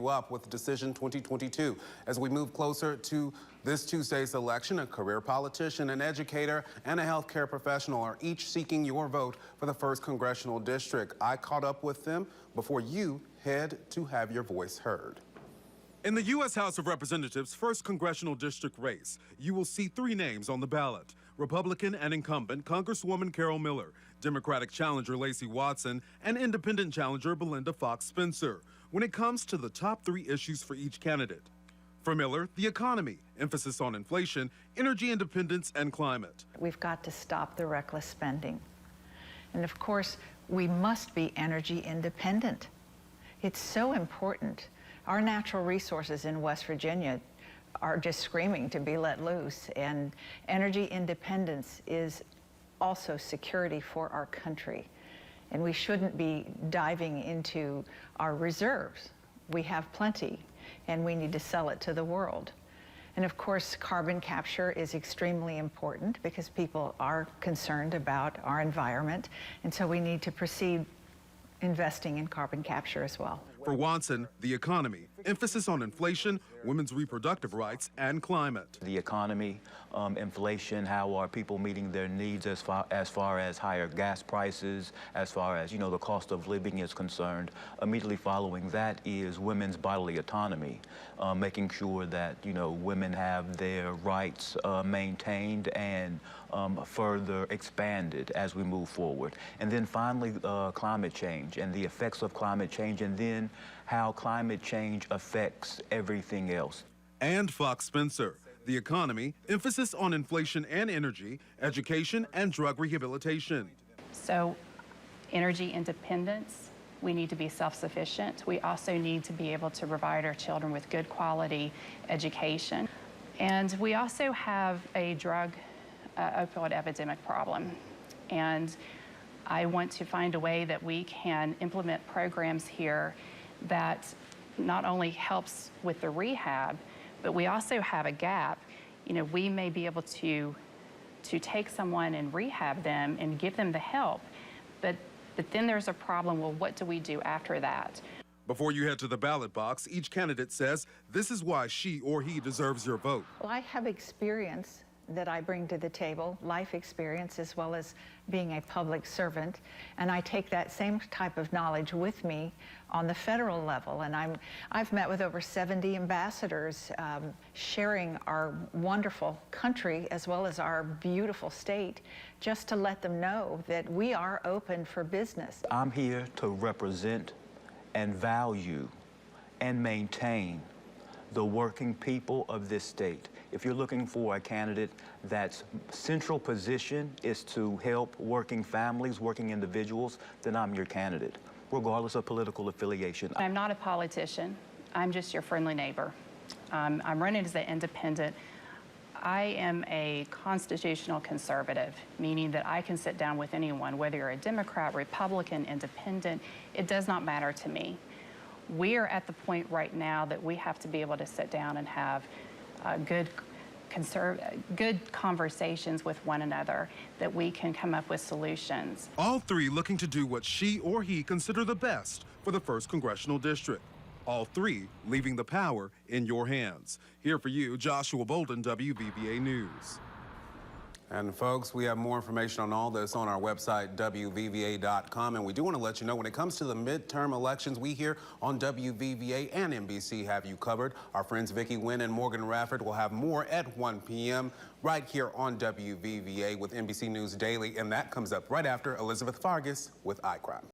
Up with Decision 2022. As we move closer to this Tuesday's election, a career politician, an educator, and a healthcare professional are each seeking your vote for the 1st Congressional District. I caught up with them before you head to have your voice heard. In the U.S. House of Representatives' 1st Congressional District race, you will see 3 names on the ballot: Republican and incumbent Congresswoman Carol Miller, Democratic challenger Lacy Watson, and independent challenger Belinda Fox Spencer. When it comes to the top 3 issues for each candidate. For Miller, the economy, emphasis on inflation, energy independence, and climate. We've got to stop the reckless spending. And of course, we must be energy independent. It's so important. Our natural resources in West Virginia are just screaming to be let loose, and energy independence is also security for our country. And we shouldn't be diving into our reserves. We have plenty, and we need to sell it to the world. And of course, carbon capture is extremely important because people are concerned about our environment, and so we need to proceed investing in carbon capture as well. For Watson, the economy, emphasis on inflation, women's reproductive rights, and climate. The economy, inflation, how are people meeting their needs as far as higher gas prices, as far as, the cost of living is concerned. Immediately following that is women's bodily autonomy, making sure that, women have their rights maintained and further expanded as we move forward. And then finally, climate change and the effects of climate change, and then how climate change affects everything else. And Fox Spencer, the economy, emphasis on inflation and energy, education, and drug rehabilitation. So, energy independence, we need to be self-sufficient. We also need to be able to provide our children with good quality education. And we also have a drug opioid epidemic problem. And I want to find a way that we can implement programs here that not only helps with the rehab, but we also have a gap. We may be able to take someone and rehab them and give them the help, but then there's a problem. Well, what do we do after that? Before you head to the ballot box, each candidate says this is why she or he deserves your vote. Well, I have experience that I bring to the table, life experience, as well as being a public servant. And I take that same type of knowledge with me on the federal level. And I've met with over 70 ambassadors sharing our wonderful country as well as our beautiful state, just to let them know that we are open for business. I'm here to represent and value and maintain the working people of this state. If you're looking for a candidate that's central position is to help working families, working individuals, then I'm your candidate, regardless of political affiliation. I'm not a politician. I'm just your friendly neighbor. I'm running as an independent. I am a constitutional conservative, meaning that I can sit down with anyone, whether you're a Democrat, Republican, independent, it does not matter to me. We are at the point right now that we have to be able to sit down and have good conversations with one another, that we can come up with solutions. All 3 looking to do what she or he consider the best for the 1st Congressional District. All 3 leaving the power in your hands. Here for you, Joshua Bolden, WVVA News. And folks, we have more information on all this on our website, WVVA.com. And we do want to let you know when it comes to the midterm elections, we here on WVVA and NBC have you covered. Our friends Vicki Wynn and Morgan Rafford will have more at 1 p.m. right here on WVVA with NBC News Daily. And that comes up right after Elizabeth Fargas with iCrime.